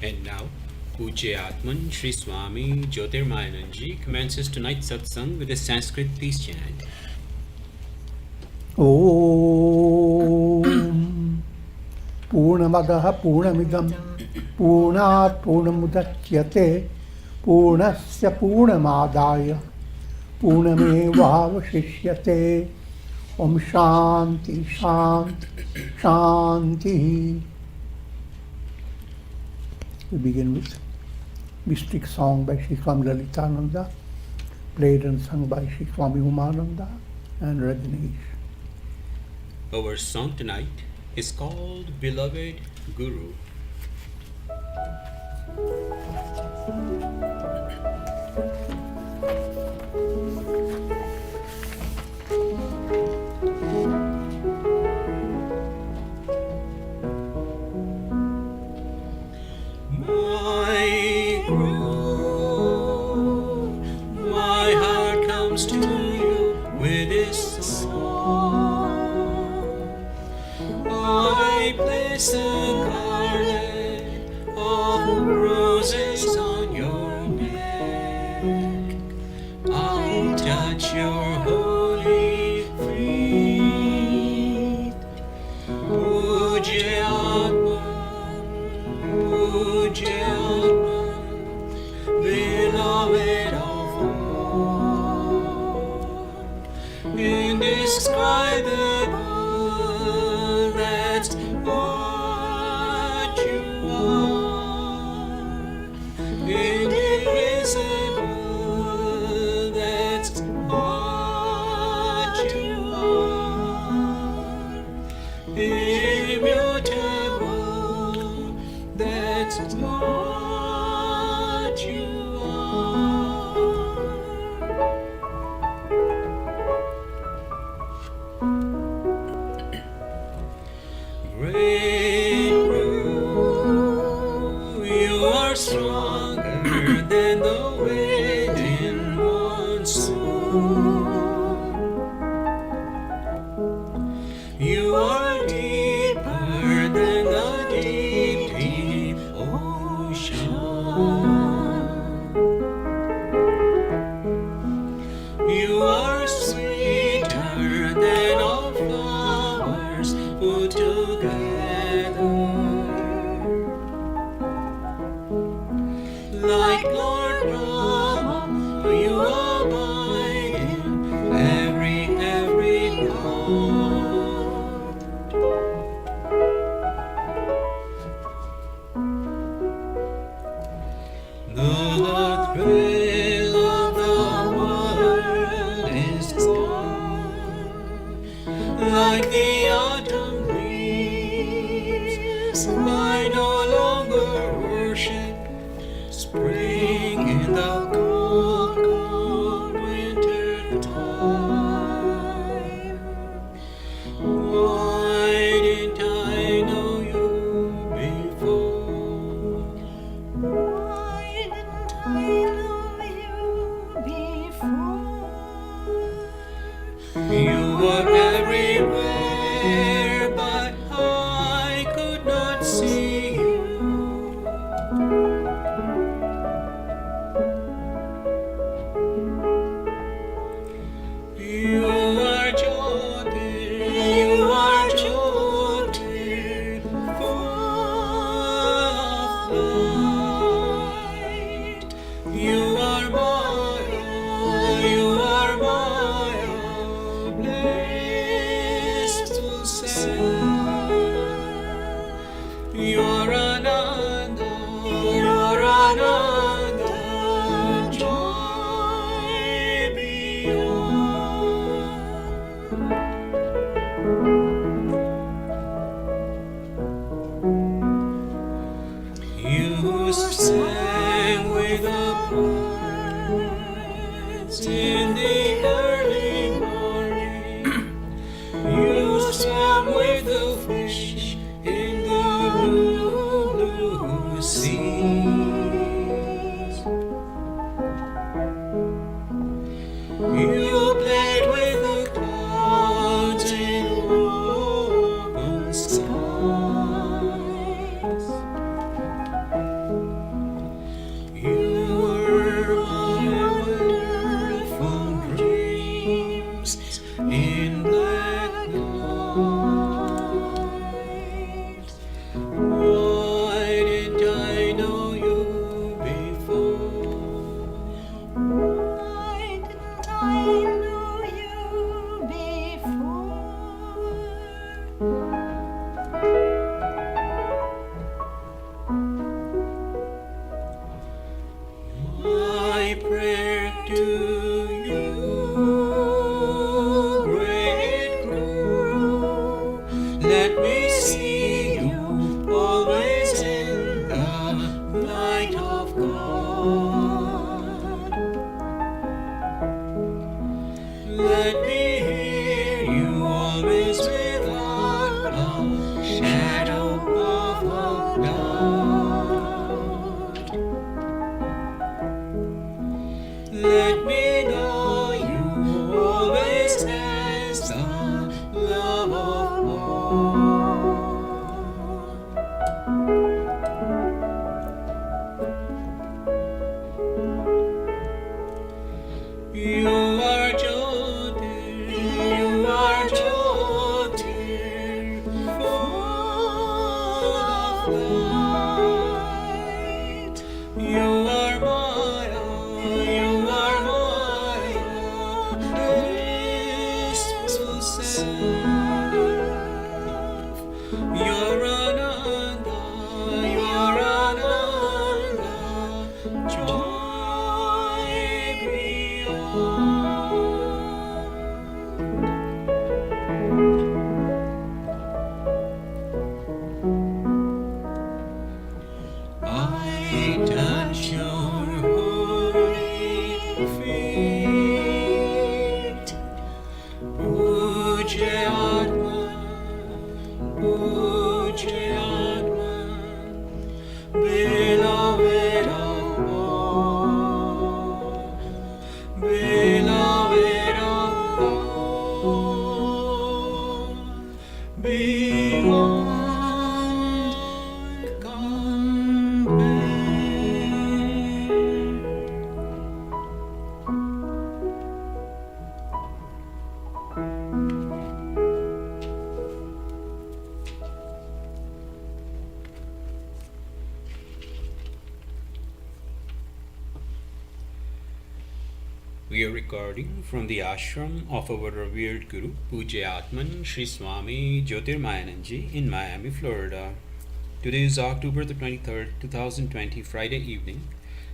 And now, Pujya Atman Sri Swami Jyotirmayananda ji commences tonight's satsang with a Sanskrit peace chant. Om Purnamadaha Purnamidam Purnat Purnamudachyate Purnasya Purnamadaya Purnamevavashishyate. Om Shanti Shanti Shanti. We begin with mystic song by Sri Swami Lalitananda, played and sung by Sri Swami Umananda and Rajneesh. Our song tonight is called Beloved Guru. Why didn't I know you Your Ananda, your Ananda, joy beyond. You sang with the birds in the early morning. You swam with the fish in the blue, blue seas. You played with the clouds in open skies. You were my wonderful dreams in black night. Why didn't I know you before? Why didn't I know you My prayer to you, great Guru, let me see you always in the light of God. Let me hear you always without a shadow of a doubt. Let me know you always as the love of all. You are Jyotir, full of light. You are Maya, blissful self. Your Ananda, joy beyond. I touch your holy feet. Puja Atman, beloved of all, beloved of all, beyond compare. We are recording from the ashram of our revered Guru, Puja Atman Sri Swami Jyotirmayananda in Miami, Florida. Today is October the 23rd, 2020, Friday evening,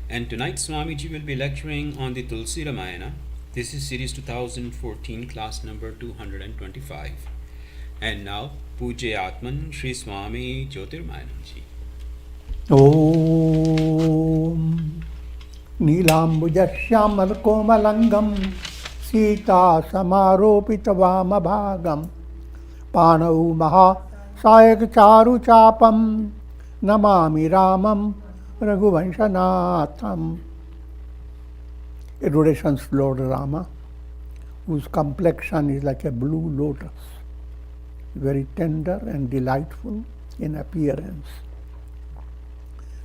and tonight Swamiji will be lecturing on the Tulsi Ramayana. This is series 2014, class number 225. And now, Puja Atman Sri Swami Jyotirmayananda. Om Neelambujasyamalakomalangam Sita Samaropitavamabhagam Panau Maha Sayakacharu Chapam Namami Ramam Raghuvanshanatham. Adorations Lord Rama, whose complexion is like a blue lotus, very tender and delightful in appearance.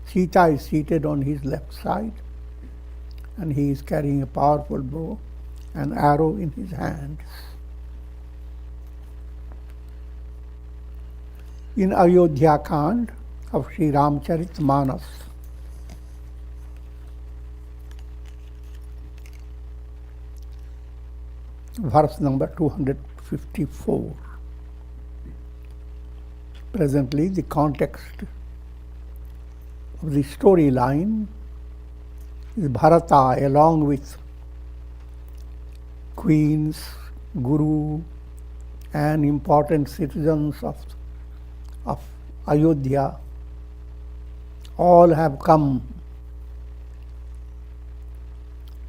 Sita is seated on his left side, and he is carrying a powerful bow, an arrow in his hands. In Ayodhya Kand of Sri Ramcharitmanas, verse number 254. Presently, the context of the storyline is Bharata along with queens, guru, and important citizens of Ayodhya all have come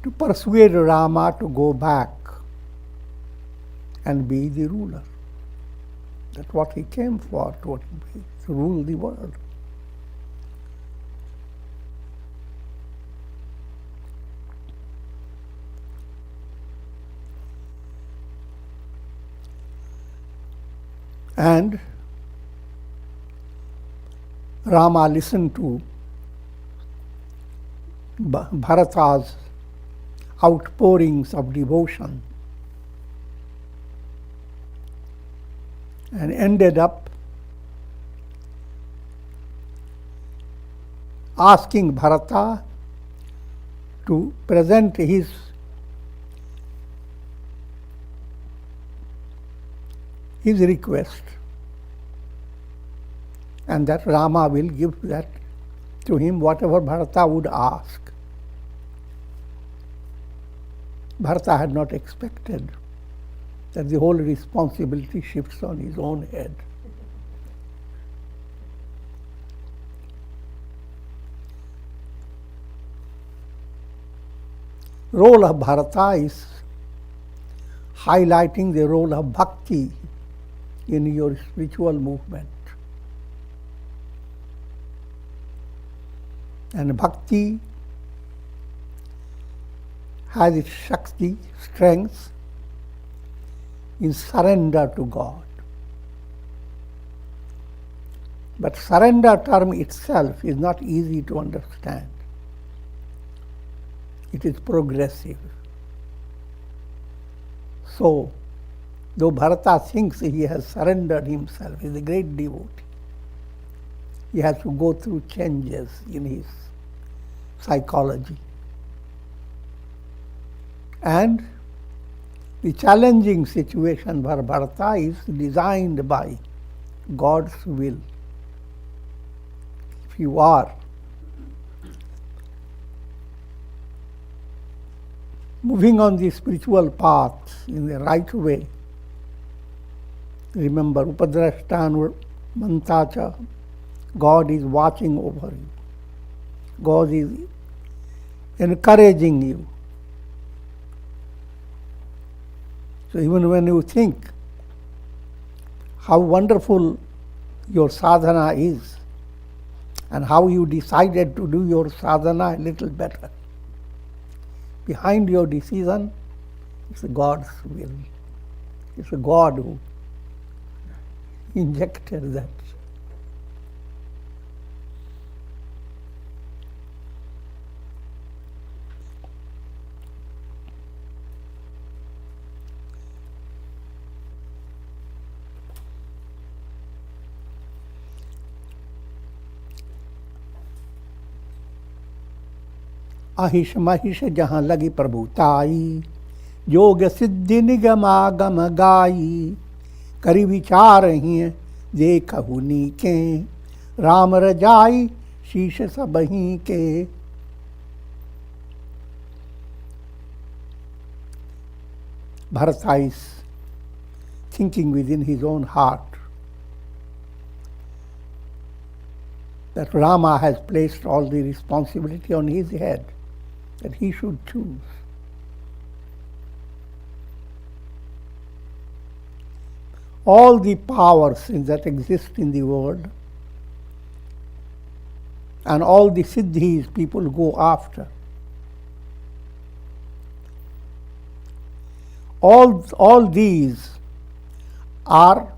to persuade Rama to go back and be the ruler. That's what he came for, to rule the world. And Rama listened to Bharata's outpourings of devotion and ended up asking Bharata to present his request, and that Rama will give that to him, whatever Bharata would ask. Bharata had not expected that the whole responsibility shifts on his own head. Role of Bharata is highlighting the role of bhakti in your spiritual movement. And bhakti has its Shakti, strength, in surrender to God. But surrender term itself is not easy to understand. It is progressive. So, though Bharata thinks he has surrendered himself, he is a great devotee, he has to go through changes in his psychology. And the challenging situation for Bharata is designed by God's will. If you are moving on the spiritual path in the right way, remember, Upadrashtan Mantacha, God is watching over you. God is encouraging you. So even when you think how wonderful your sadhana is and how you decided to do your sadhana a little better, behind your decision is God's will. It's a God who injected that. अहिष महिष जहाँ लगी प्रभुताई, योग सिद्धि निगम आगम गाई, करी विचार ही देखहु नीके, राम रजाई शीश सबही के. Bharata is thinking within his own heart that Rama has placed all the responsibility on his head, that he should choose. All the powers that exist in the world and all the siddhis people go after, all these are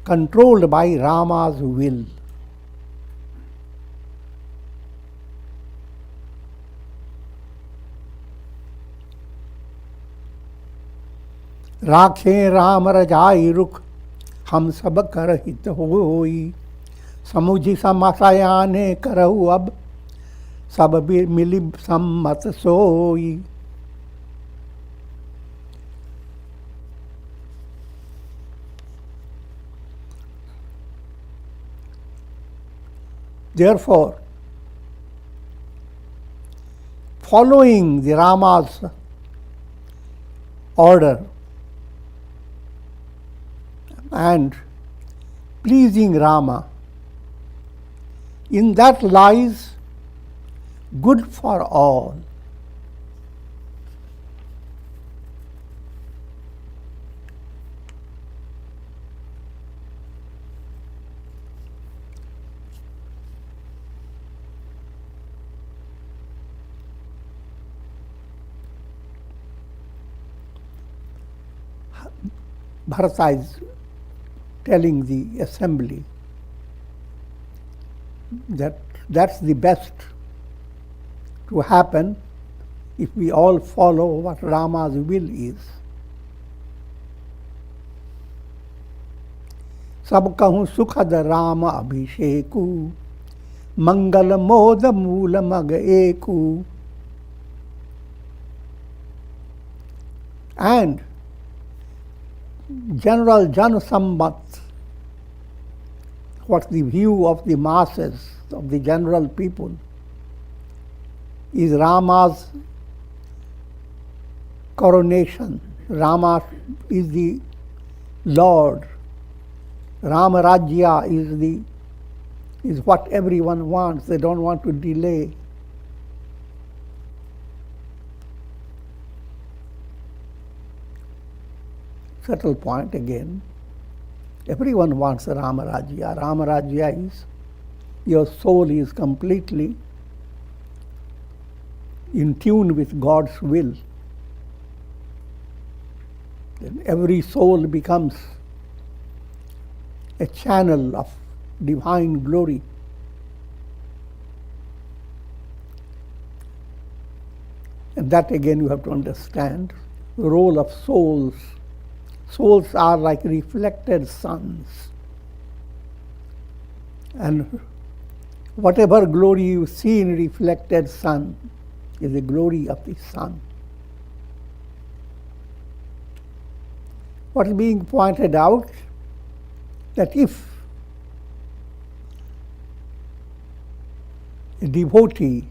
controlled by Rama's will. राखें Ram रजाई रुख हम सब कर हित होई, समुझि समसयाने करहु अब सब मिलि सम्मत सोई. Therefore, following the Rama's order and pleasing Rama, in that lies good for all. Bharata is telling the assembly that that's the best to happen if we all follow what Rama's will is. सब कहूँ सुखद राम अभिषेकु मंगल मोद मूल मग एकु. And general Jan Sambat, what's the view of the masses, of the general people, is Rama's coronation. Rama is the Lord. Rama Rajya is what everyone wants. They don't want to delay. Subtle point again. Everyone wants Rama Rajya. Rama Rajya is your soul is completely in tune with God's will. Then every soul becomes a channel of divine glory. And that again you have to understand the role of souls. Souls are like reflected suns. And whatever glory you see in reflected sun is the glory of the sun. What is being pointed out, that if a devotee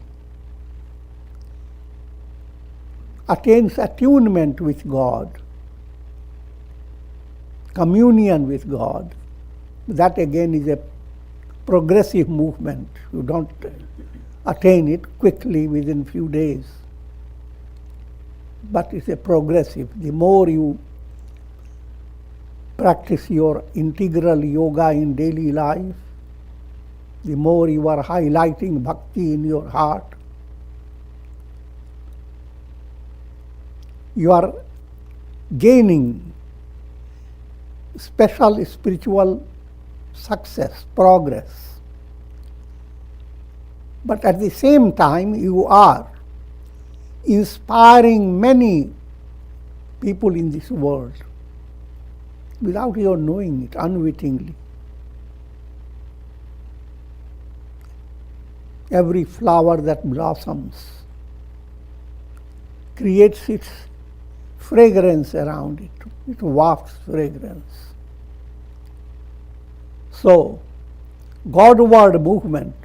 attains attunement with God, communion with God, that again is a progressive movement. You don't attain it quickly within few days, but it's a progressive. The more you practice your integral yoga in daily life, the more you are highlighting bhakti in your heart. You are gaining special spiritual success, progress. But at the same time, you are inspiring many people in this world without your knowing it, unwittingly. Every flower that blossoms creates its fragrance around it. It wafts fragrance. So, Godward movement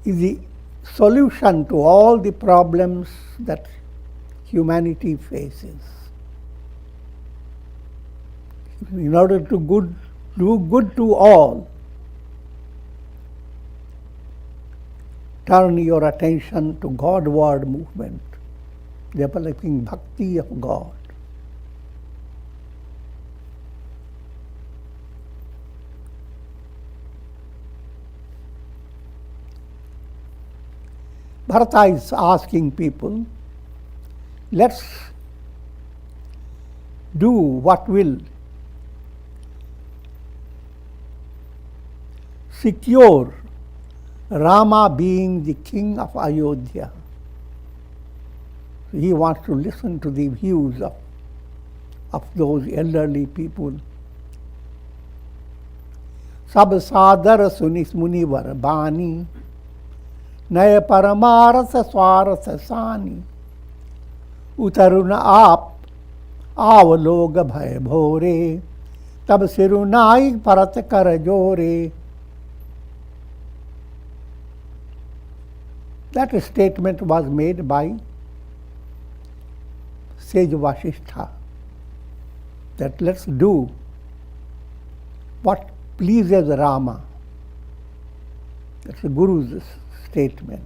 is the solution to all the problems that humanity faces. In order to do good to all, turn your attention to Godward movement, developing bhakti of God. Bharata is asking people, let's do what will secure Rama being the king of Ayodhya. He wants to listen to the views of those elderly people. Sab sadar sunis munivar bani, नय परमारस स्वारस सानी, उतरुन आप आवलोग भय भोरे, tab sirunai parat kar jore. That statement was made by Sage Vasishtha, that let's do what pleases Rama. That's the Guru's statement.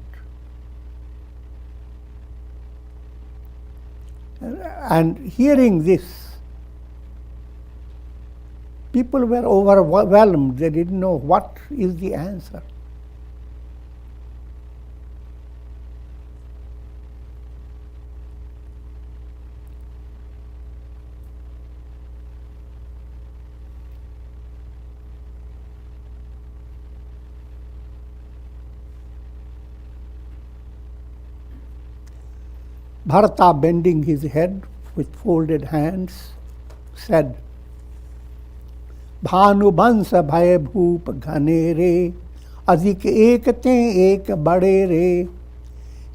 And hearing this, people were overwhelmed. They didn't know what is the answer. Bharata, bending his head with folded hands, said, Bhanu bansa bhai bhoop ghane re, adik ek te ek bade re,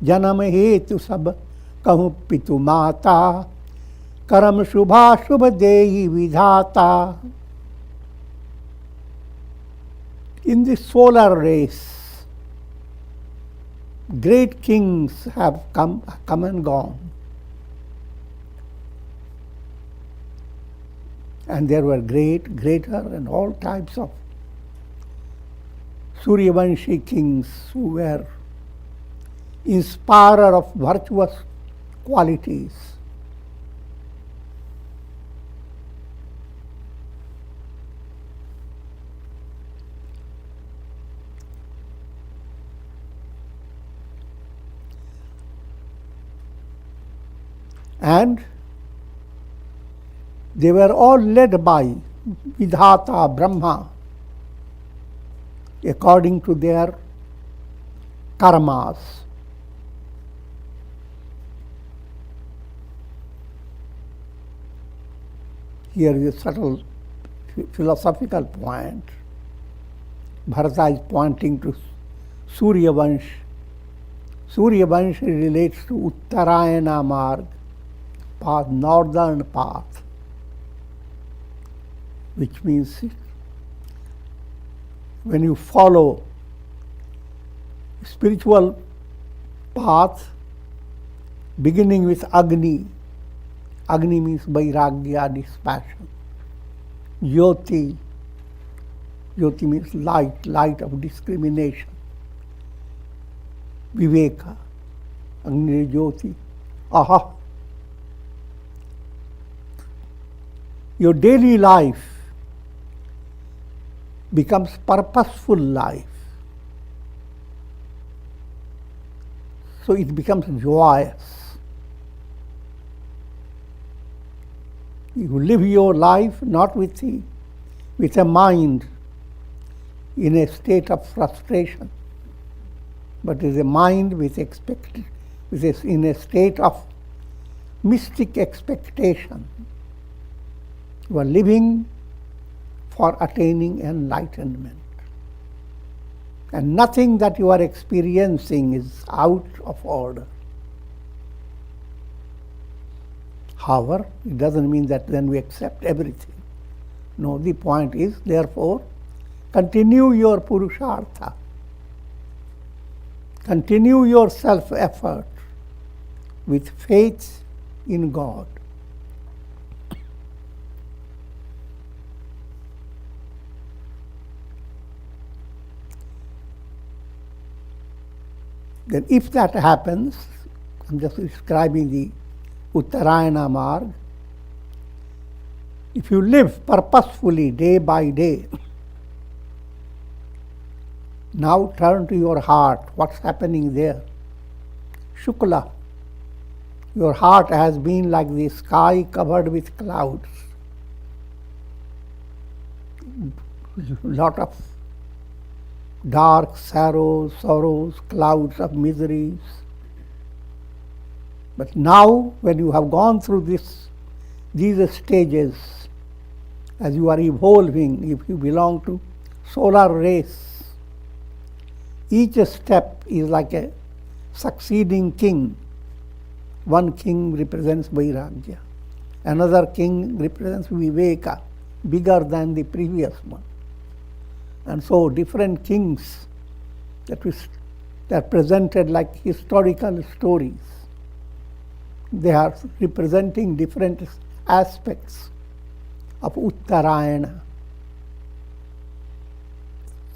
janam hetu sab kahu pitu mata, karam shubha shubh dehi vidhata. In the solar race, great kings have come and gone. And there were greater, and all types of Suryavanshi kings who were inspirer of virtuous qualities. And they were all led by Vidhata, Brahma, according to their karmas. Here is a subtle philosophical point. Bharata is pointing to Suryavansh. Suryavansh relates to Uttarayana Marg, path, northern path, which means when you follow spiritual path beginning with Agni. Agni means Vairagya, dispassion. Jyoti. Jyoti means light, light of discrimination. Viveka. Agni Jyoti. Aha. Your daily life becomes purposeful life. So it becomes joyous. You live your life not with a mind in a state of frustration, but is a mind in a state of mystic expectation. You are living for attaining enlightenment. And nothing that you are experiencing is out of order. However, it doesn't mean that then we accept everything. No, the point is, therefore, continue your purushartha. Continue your self-effort with faith in God. Then if that happens, I'm just describing the Uttarayana Marg, if you live purposefully day by day, now turn to your heart. What's happening there? Shukla. Your heart has been like the sky covered with clouds. Lot of dark sorrows, clouds of miseries. But now, when you have gone through these stages, as you are evolving, if you belong to solar race, each step is like a succeeding king. One king represents Vairagya. Another king represents Viveka, bigger than the previous one. And so different kings that are presented like historical stories. They are representing different aspects of Uttarayana.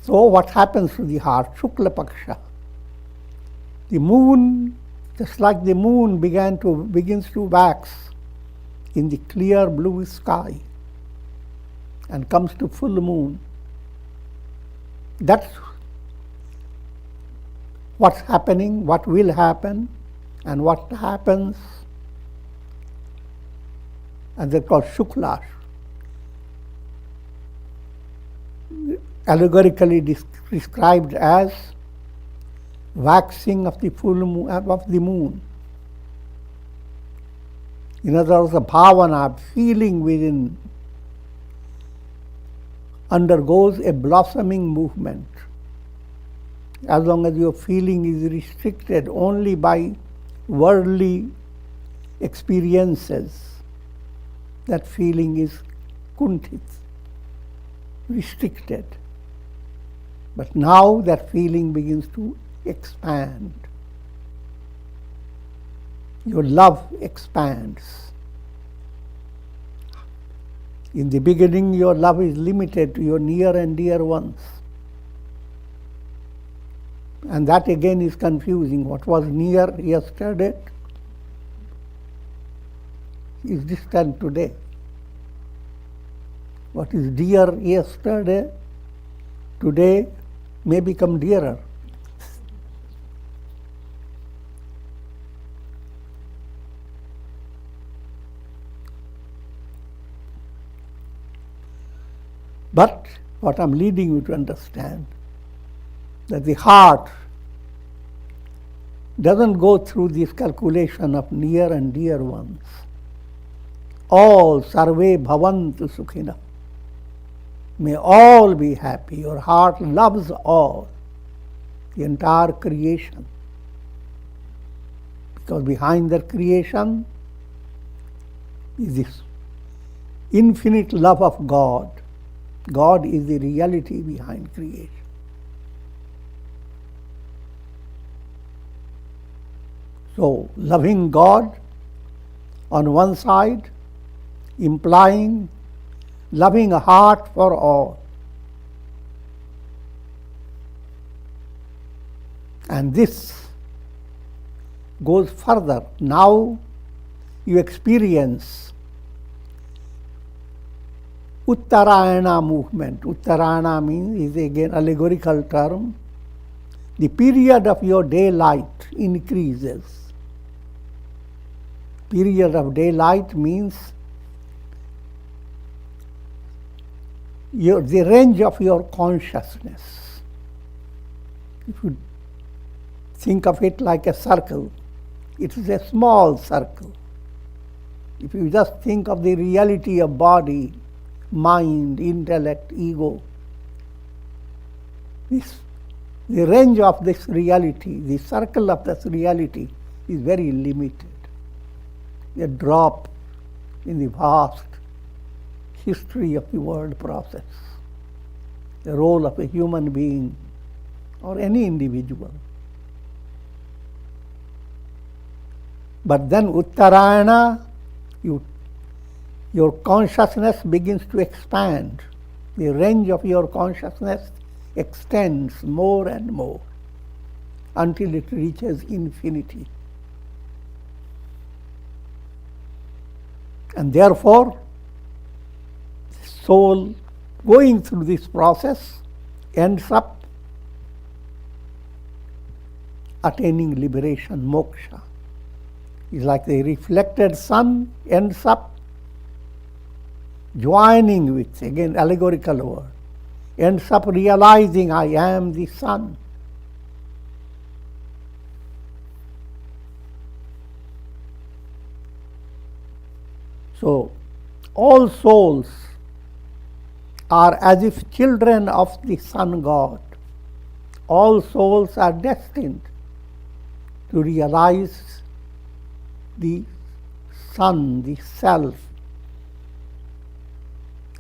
So what happens to the heart? Shukla Paksha. The moon, just like the moon begins to wax in the clear blue sky and comes to full moon. That's what's happening, what will happen, and what happens. And they're called Shukla. Allegorically described as waxing of the full moon, of the moon. In other words, the bhavana, feeling within, undergoes a blossoming movement. As long as your feeling is restricted only by worldly experiences, that feeling is kuntit, restricted. But now that feeling begins to expand. Your love expands. In the beginning, your love is limited to your near and dear ones. And that again is confusing. What was near yesterday is distant today. What is dear yesterday, today may become dearer. But what I'm leading you to understand, that the heart doesn't go through this calculation of near and dear ones. All sarve bhavantu sukhina. May all be happy. Your heart loves all, the entire creation. Because behind that creation is this infinite love of God. God is the reality behind creation. So, loving God on one side, implying loving a heart for all. And this goes further. Now you experience Uttarayana movement. Uttarayana means, is again allegorical term. The period of your daylight increases. Period of daylight means the range of your consciousness. If you think of it like a circle, it is a small circle. If you just think of the reality of body, mind, intellect, ego, the range of this reality, the circle of this reality is very limited. A drop in the vast history of the world process, the role of a human being or any individual. But then Uttarayana, your consciousness begins to expand. The range of your consciousness extends more and more until it reaches infinity. And therefore, the soul going through this process ends up attaining liberation, moksha. It's like the reflected sun ends up joining with, again allegorical word, ends up realizing I am the sun. So, all souls are as if children of the sun god. All souls are destined to realize the sun, the self,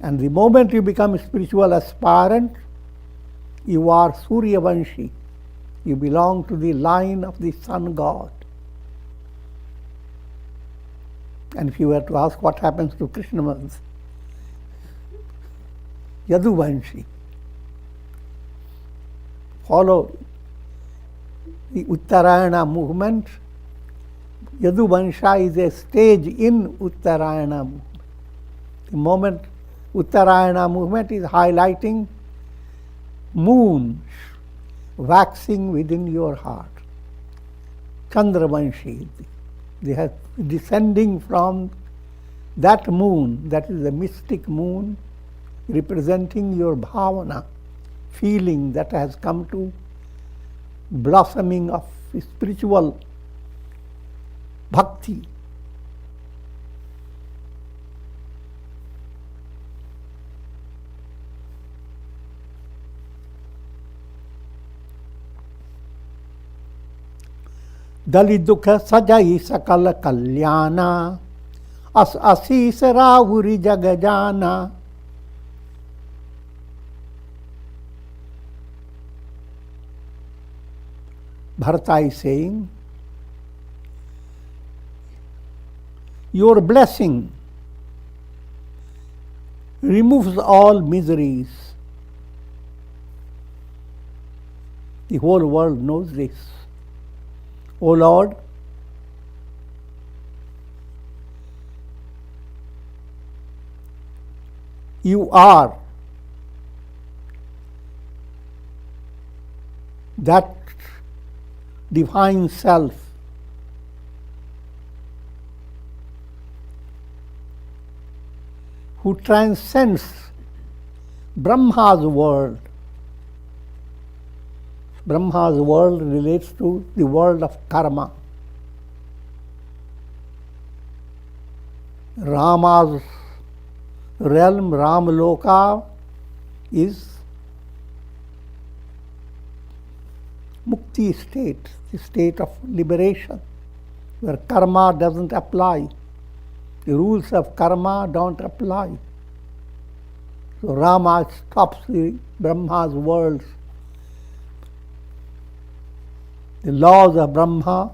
And the moment you become a spiritual aspirant, you are Suryavanshi. You belong to the line of the sun god. And if you were to ask what happens to Krishnamans, Yaduvanshi. Follow the Uttarayana movement. Yaduvansha is a stage in Uttarayana movement. The moment Uttarayana movement is highlighting moon waxing within your heart. Chandravanshi. They are descending from that moon, that is the mystic moon, representing your bhavana, feeling that has come to blossoming of spiritual bhakti. दलि दुख सजाई सकल कल्याणा अस असीस राहुरी जग जाना. Bharata is saying, your blessing removes all miseries. The whole world knows this. O Lord, you are that divine self who transcends Brahma's world. Brahma's world relates to the world of karma. Rama's realm, Ramloka, is mukti state, the state of liberation, where karma doesn't apply. The rules of karma don't apply. So Rama stops the Brahma's worlds. The laws of Brahma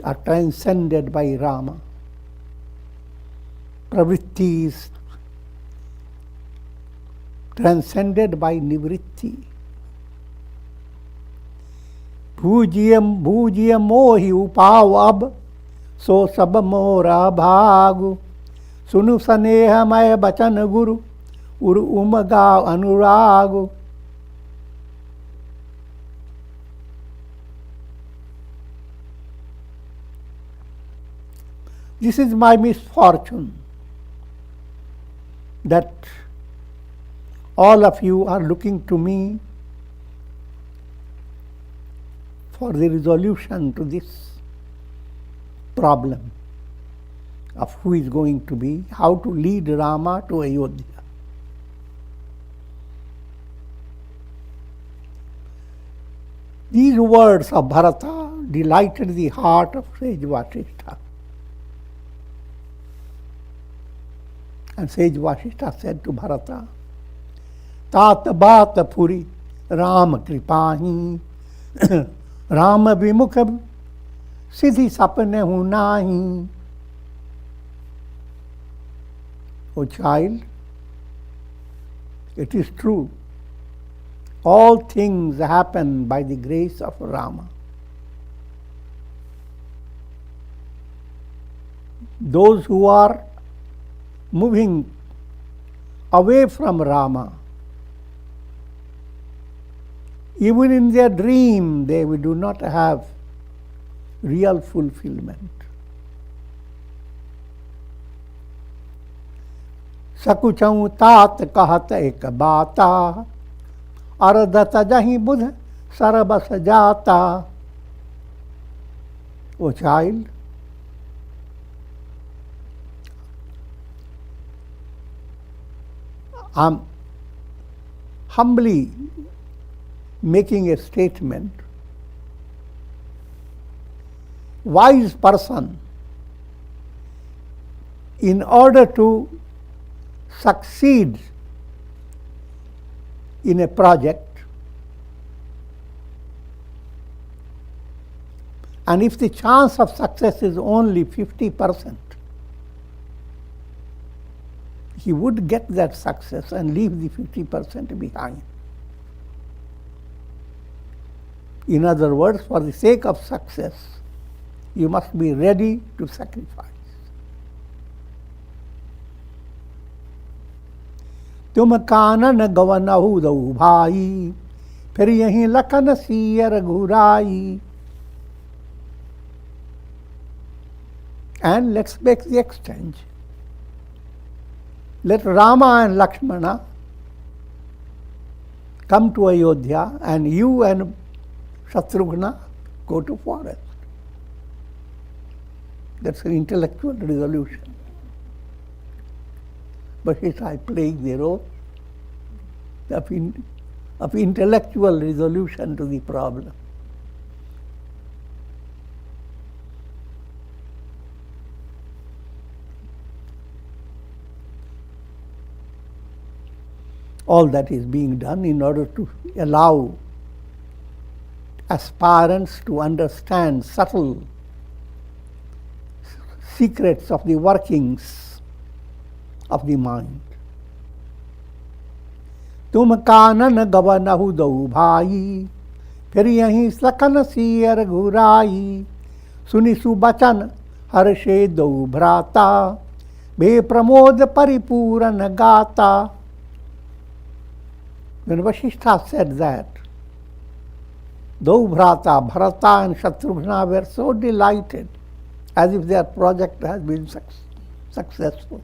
are transcended by Rama. Pravritti is transcended by Nivritti. Bhujiyam mohi upav ab so sab mora bhagu sunu saneha maya bachan guru uru umaga anuragu. This is my misfortune, that all of you are looking to me for the resolution to this problem of who is going to be, how to lead Rama to Ayodhya. These words of Bharata delighted the heart of Sage Vasishtha. And Sage Vasishtha said to Bharata, Tat bata puri Ram kripahi Ram vimukha siddhi sapne hu nahi. O child, it is true. All things happen by the grace of Rama. Those who are moving away from Rama, even in their dream, they do not have real fulfillment. Sakuchau tat kahat ek bata ardata jahi budh sarabas jata. O child, I am humbly making a statement. Wise person, in order to succeeds in a project, and if the chance of success is only 50%, he would get that success and leave the 50% behind. In other words, for the sake of success, you must be ready to sacrifice. तुम कानन गवनहु दऊ भाई, फिर यहीं लखन सिय रघुराई. And let's make the exchange. Let Rama and Lakshmana come to Ayodhya, and you and Shatrughna go to forest. That's an intellectual resolution. But it I playing the role of intellectual resolution to the problem. All that is being done in order to allow aspirants to understand subtle secrets of the workings of the mind. तुम कानन गवनहु दऊ भाई, फिर यहीं लखन सिय रघुराई. सुनि सुबचन Hershey दऊ भ्राता, बे प्रमोद परिपूरन गाता. When Vasishtha said that, though Bhrata, Bharata and Shatrughna were so delighted, as if their project has been successful.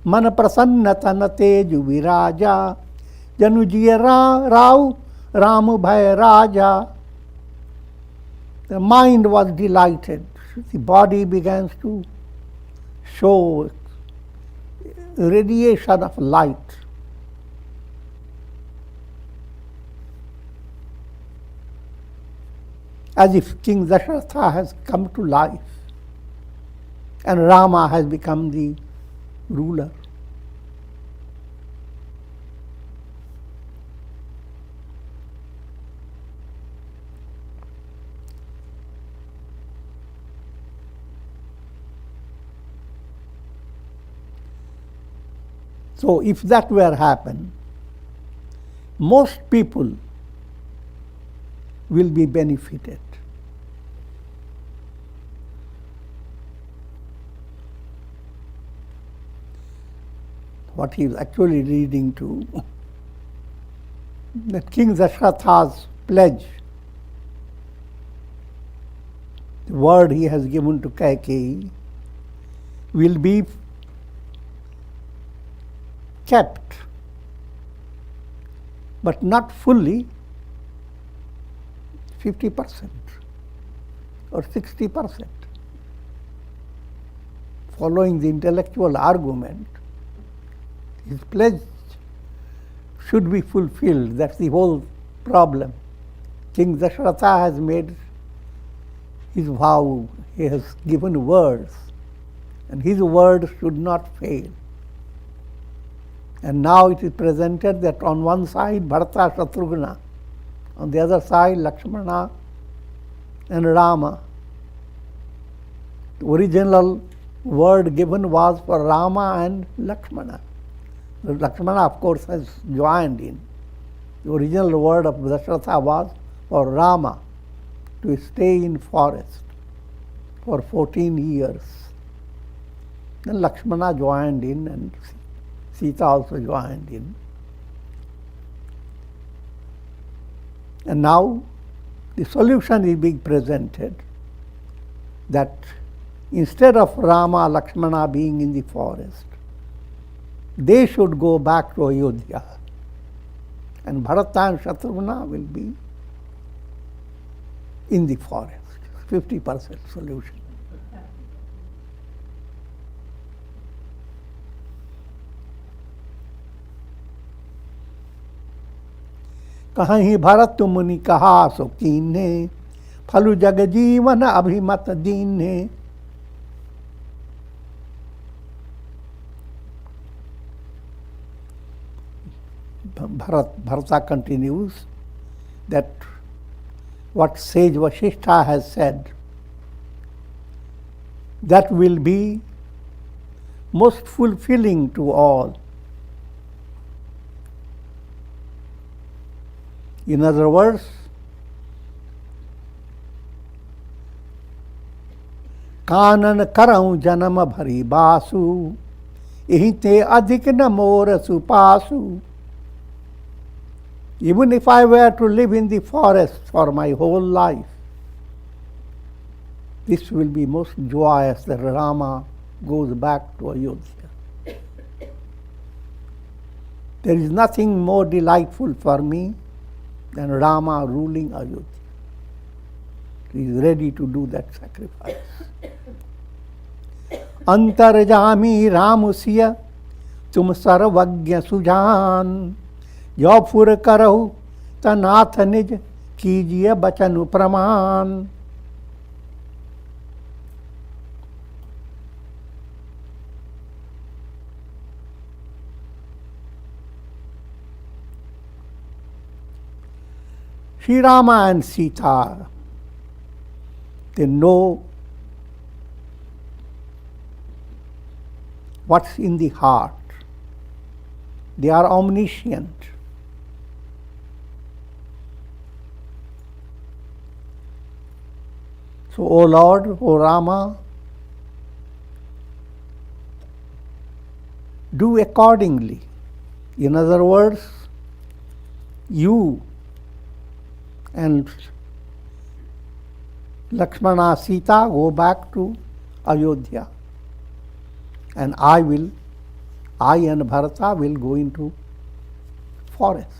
Man prasanna tan teju viraja, janujiya rao Ramu bhai raja. The mind was delighted. The body began to show radiation of light. As if King Dasharatha has come to life and Rama has become the ruler. So if that were happen, most people will be benefited. What he is actually leading to, that King Dasharatha's pledge, the word he has given to Kaikeyi, will be kept, but not fully, 50% or 60%. Following the intellectual argument, his pledge should be fulfilled. That's the whole problem. King Dasharatha has made his vow. He has given words, and his word should not fail. And now it is presented that on one side Bharata, Shatrughna, on the other side Lakshmana and Rama. The original word given was for Rama and Lakshmana. Lakshmana, of course, has joined in. The original word of Dasharatha was for Rama to stay in forest for 14 years. Then Lakshmana joined in and Sita also joined in. And now the solution is being presented that instead of Rama, Lakshmana being in the forest, they should go back to Ayodhya, and Bharata and Shatrughna will be in the forest. 50% solution. कहीं भरत मुनि कहा सो कीन्हे, फलु जग जीवन अभिमत दीन्हे. Bharata continues that what Sage Vasishtha has said, that will be most fulfilling to all. In other words, कानन करऊं जन्म भरी बासु, यही ते अधिक न मोर सुपासु. Even if I were to live in the forest for my whole life, this will be most joyous that Rama goes back to Ayodhya. There is nothing more delightful for me than Rama ruling Ayodhya. He is ready to do that sacrifice. अंतर्जामी Ram सिय तुम सर्वज्ञ सुजान, जो फुर करहु तनाथ निज कीजिए बचन प्रमाण. Sri Rama and Sita, they know what's in the heart. They are omniscient. So, O Lord, O Rama, do accordingly. In other words, you and Lakshmana Sita go back to Ayodhya, and I and Bharata will go into forest.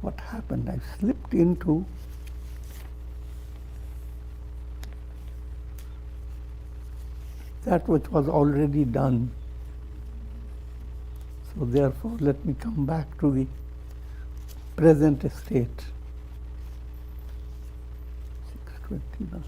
What happened? I slipped into that which was already done. So therefore, let me come back to the present state. 621.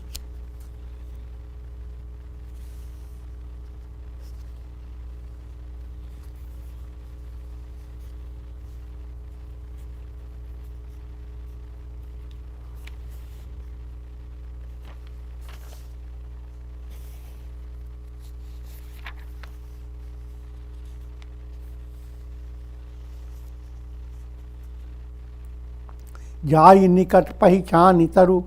जाय निकट पहचान तरु,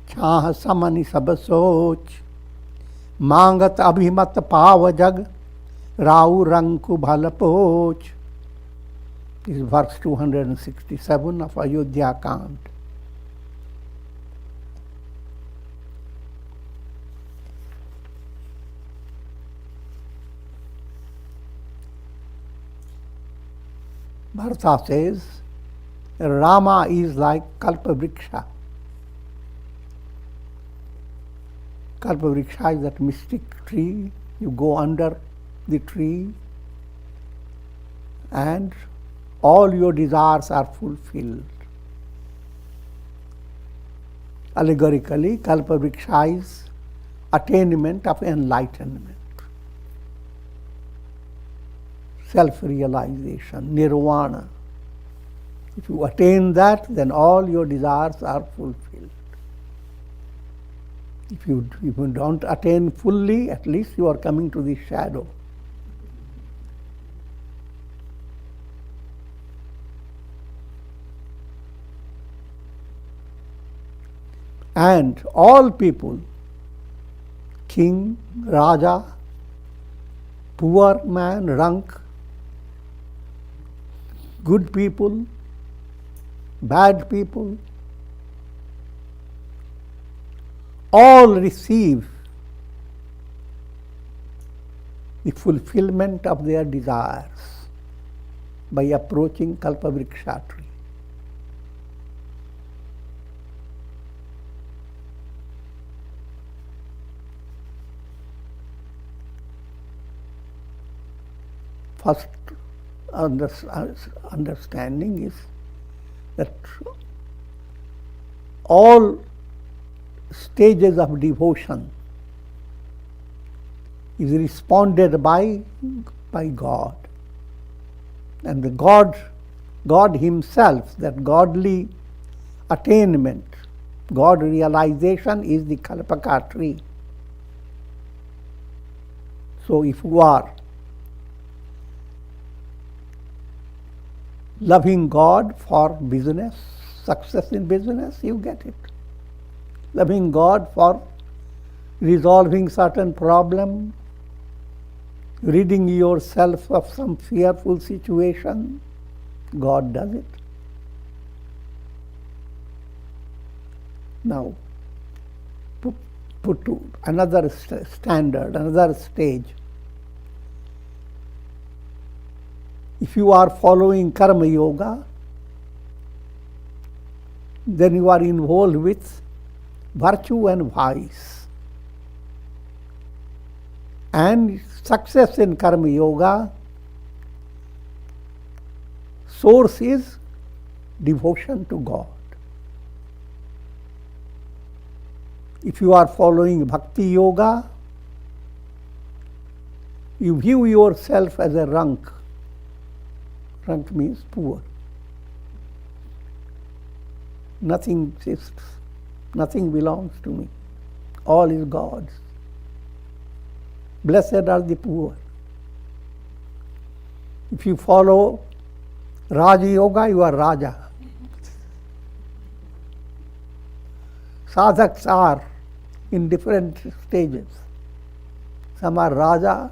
छाह समनि सब सोच, मांगत अभिमत पाव जग, राउ रंकु भल पोच. This is verse 267 of Ayodhya Kand. Bharata says, Rama is like Kalpavriksha. Kalpavriksha is that mystic tree. You go under the tree and all your desires are fulfilled. Allegorically, Kalpavriksha is attainment of enlightenment, self-realization, nirvana. If you attain that, then all your desires are fulfilled. If you don't attain fully, at least you are coming to the shadow. And all people, king, raja, poor man, rank, good people, bad people, all receive the fulfillment of their desires by approaching Kalpavriksha tree. first understanding is that all stages of devotion is responded by God. And the God Himself, that godly attainment, God realization is the kalpaka tree. So if you are loving God for business, success in business, you get it. Loving God for resolving certain problem, ridding yourself of some fearful situation, God does it. Now, put to another standard, another stage. If you are following karma yoga, then you are involved with virtue and vice. And success in karma yoga, source is devotion to God. If you are following bhakti yoga, you view yourself as a rank. Rank means poor. Nothing exists. Nothing belongs to me. All is God's. Blessed are the poor. If you follow Raja Yoga, you are Raja. Sadhaks are in different stages. Some are Raja,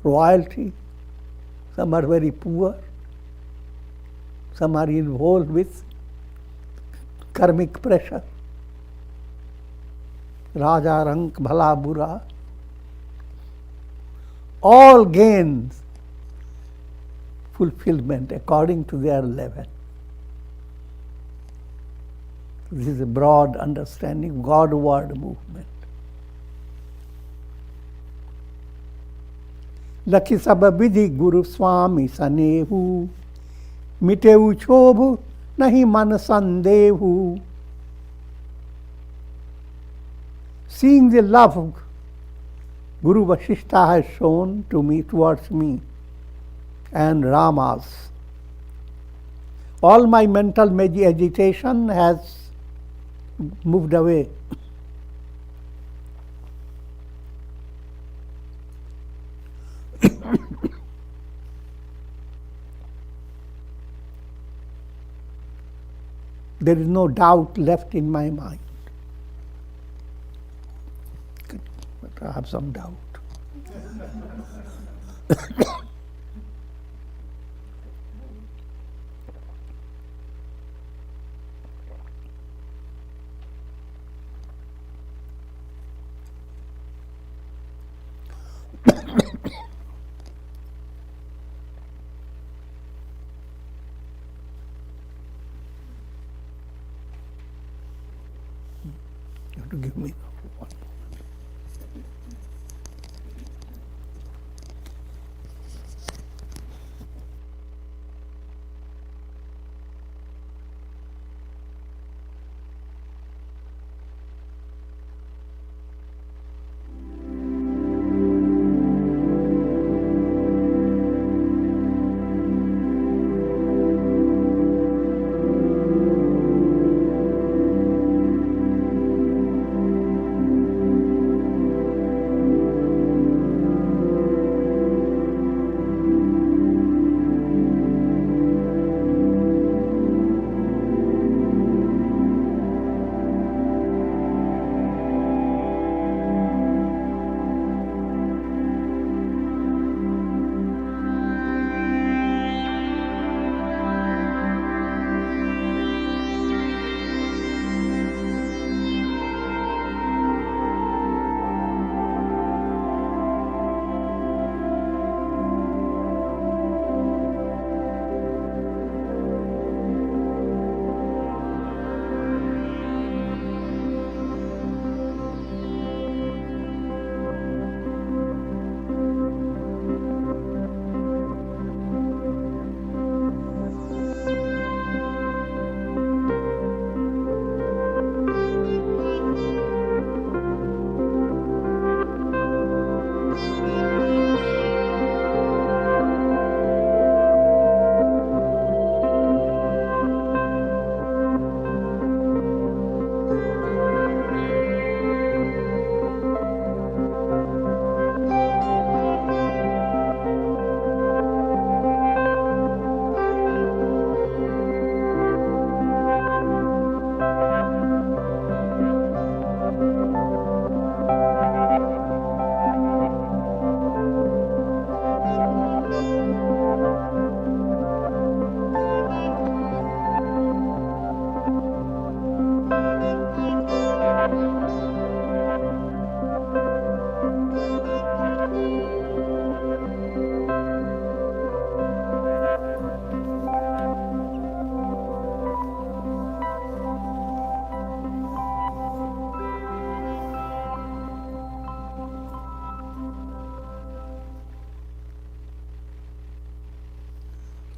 royalty. Some are very poor. Some are involved with karmic pressure. Raja, rank, bhala, bura. All gains fulfillment according to their level. This is a broad understanding, Godward movement. Lakhi sab vidhi Guru Swami sanehu, miteu chobhu nahi man sandehu. Seeing the love Guru Vasishtha has shown to me, towards me, and Rama's, all my mental agitation has moved away. There is no doubt left in my mind. But I have some doubt. You have to give me one.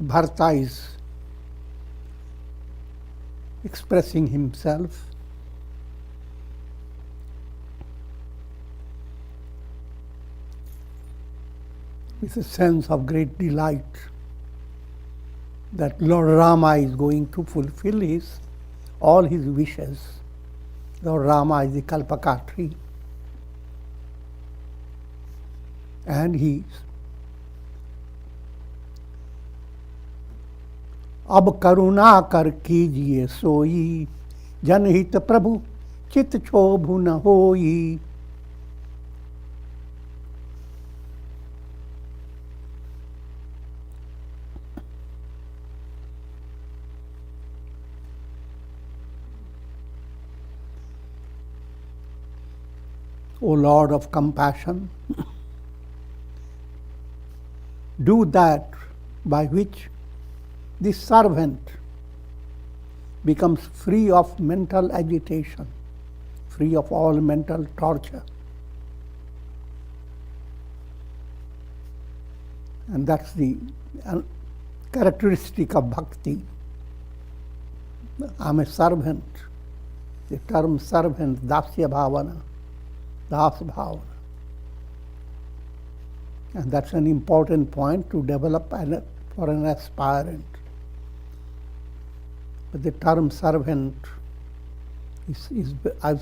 Bharata is expressing himself. With a sense of great delight that Lord Rama is going to fulfill all his wishes. Lord Rama is the Kalpakatri, and he अब करुणा कर कीजिए सोई जनहित प्रभु चित क्षोभु न होई. O Lord of compassion, do that by which this servant becomes free of mental agitation, free of all mental torture. And that's the characteristic of bhakti. I'm a servant. The term servant, dasya bhavana, das bhavana. And that's an important point to develop for an aspirant. But the term servant is a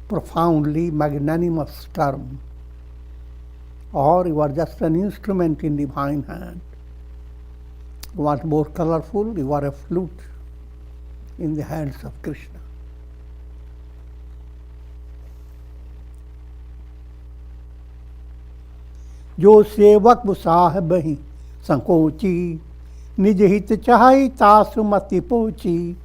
profoundly magnanimous term. Or you are just an instrument in divine hand. You want more colorful, you are a flute in the hands of Krishna. जो सेवक साहब ही संकोची निज हित चाहि तासु मति पोची.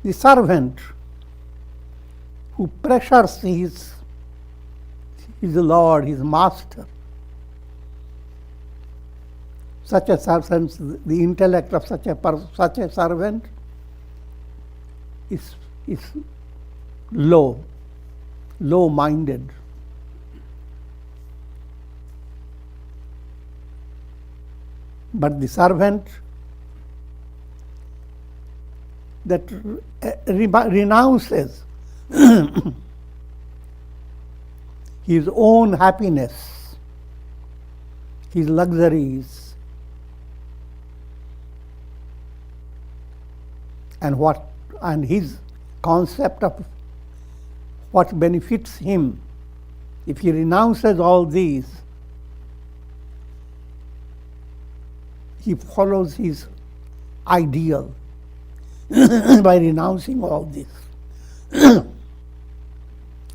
The servant who pressures his Lord, his master, such a servant, the intellect of such a servant is low-minded. But the servant that renounces his own happiness, his luxuries, and his concept of what benefits him, if he renounces all these, he follows his ideal by renouncing all this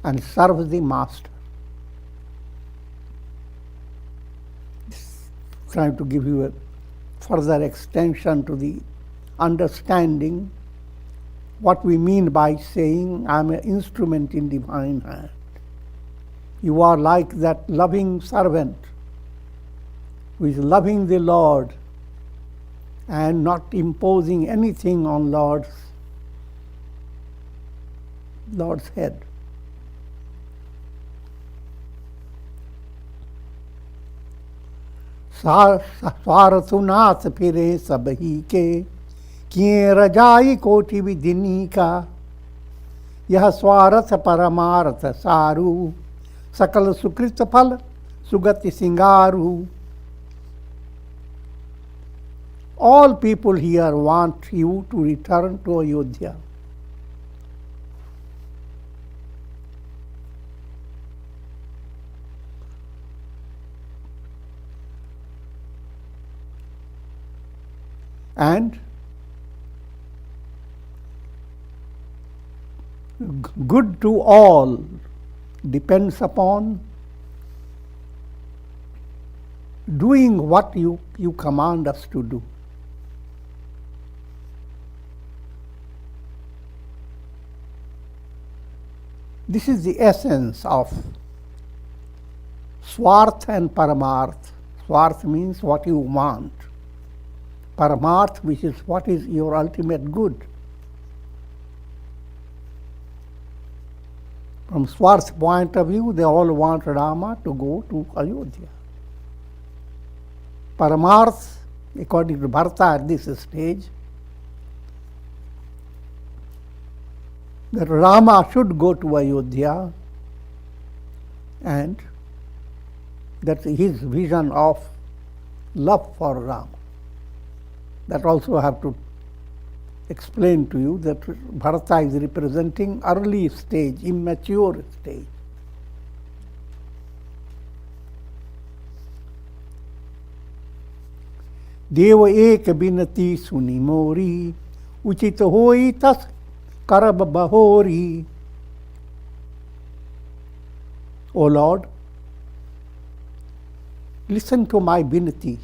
and serves the master. Trying to give you a further extension to the understanding what we mean by saying, I am an instrument in divine hand. You are like that loving servant who is loving the Lord and not imposing anything on Lord's head. स्वार्थुनाथ फिरे सब ही के किए रजाई कोटि विधिनी का. यह स्वार्थ परमार्थ सारू सकल सुकृत फल सुगति सिंगारू. All people here want you to return to Ayodhya. And good to all depends upon doing what you command us to do. This is the essence of Swarth and Paramarth. Swarth means what you want. Paramarth, which is what is your ultimate good. From Swarth's point of view, they all want Rama to go to Ayodhya. Paramarth, according to Bharata at this stage, that Rama should go to Ayodhya, and that's his vision of love for Rama. That also I have to explain to you that Bharata is representing early stage, immature stage. देव एक बिनती सुनी मोरी उचित होई तस करब बहोरी. O Lord, listen to my binati,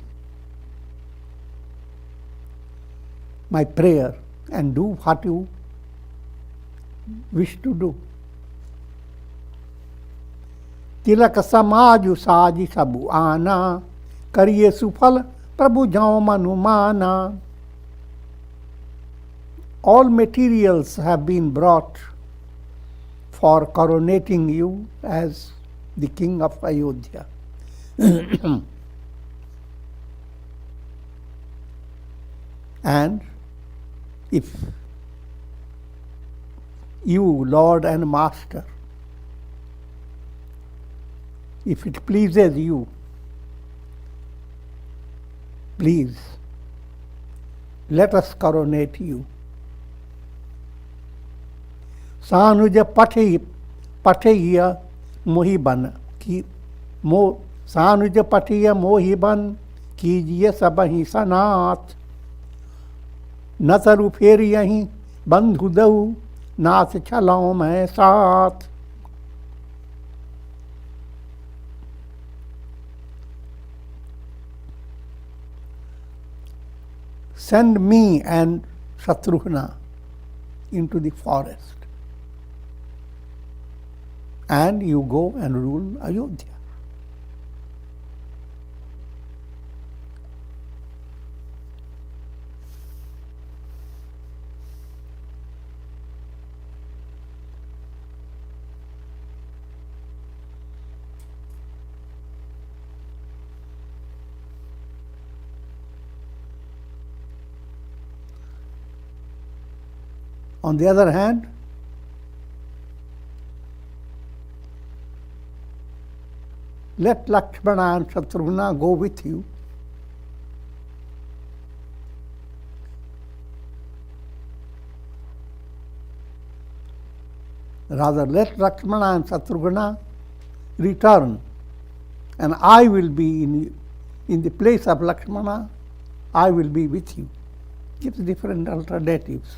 my prayer, and do what you wish to do. तिलक समाजु साजी सबु आना करिए सुफल प्रभु जाओ मनुमाना. All materials have been brought for coronating you as the king of Ayodhya. And if you, Lord and Master, if it pleases you, please let us coronate you. सानुज पठिय मोहिबन की मो सानुज पठिय मोहिबन कीजिए सबहि सनाथ. न तरु फेर यहीं बंधु दऊ नाथ चलाओ मैं साथ. Send me and Shatrugna into the forest, and you go and rule Ayodhya. On the other hand, let Lakshmana and Shatrugna go with you. Rather, let Lakshmana and Shatrugna return, and I will be in the place of Lakshmana, I will be with you. Gives different alternatives.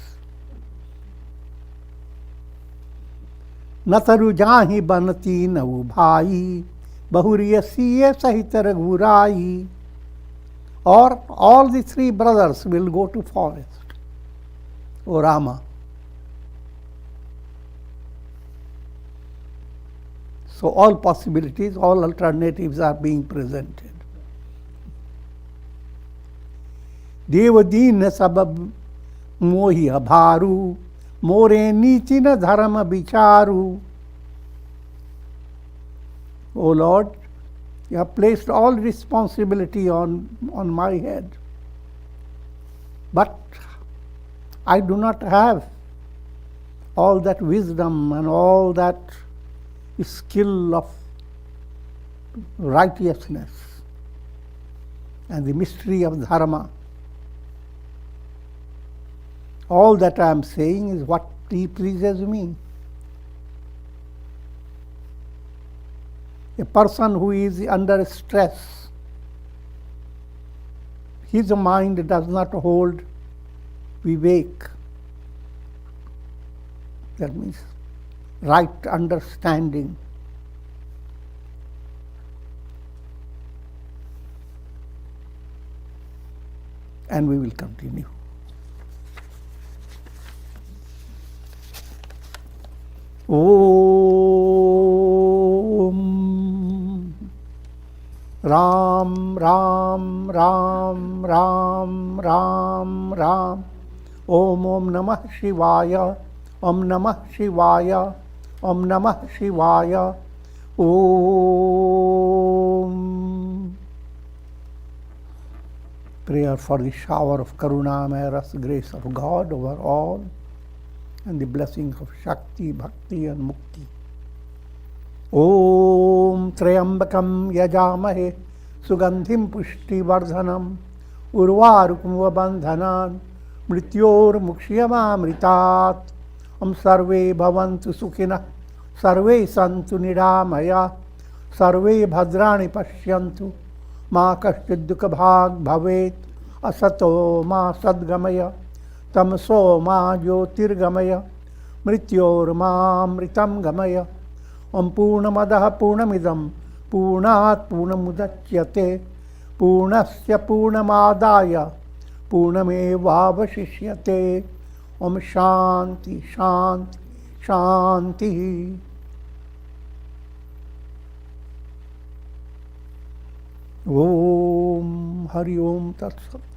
नतरु जाहि बनती नऊ भाई बहुरिय CA सहित रघुराई. Or all the three brothers will go to forest, O Rama. So all possibilities, all alternatives are being presented. देव दीन सब मोहि अभारू मोरे नीचिन धर्म विचारू. O Lord, you have placed all responsibility on my head. But I do not have all that wisdom and all that skill of righteousness and the mystery of dharma. All that I am saying is what pleases me. A person who is under stress, his mind does not hold vivek. That means right understanding. And we will continue. Om Ram Ram Ram Ram Ram Ram. Om Namah Shivaya. Om Namah Shivaya. Om Namah Shivaya. Om. Prayer for the shower of Karuna, Ras, grace of God over all, and the blessings of Shakti, Bhakti and Mukti. Om Trayambakam Yajamahe Sugandhim Pushti Vardhanam Urvarukum Bandhanan Mrityor Mukshiyamamritat. Om Sarve Bhavantu Sukhina Sarve Santu Niramaya Sarve Bhadrani Pashyantu Ma Kaschid Dukha Bhag Bhavet Asato Ma Sadgamaya Tamso Ma Jyotirgamaya Mrityor Ma Mritam Gamaya. Om Purnamadaha Purnamidam Purnat Purnamudachyate Purnasya Purnamadaya Purnamevavashishyate. Om Shanti Shanti Shanti. Om Hari Om Tat Sat.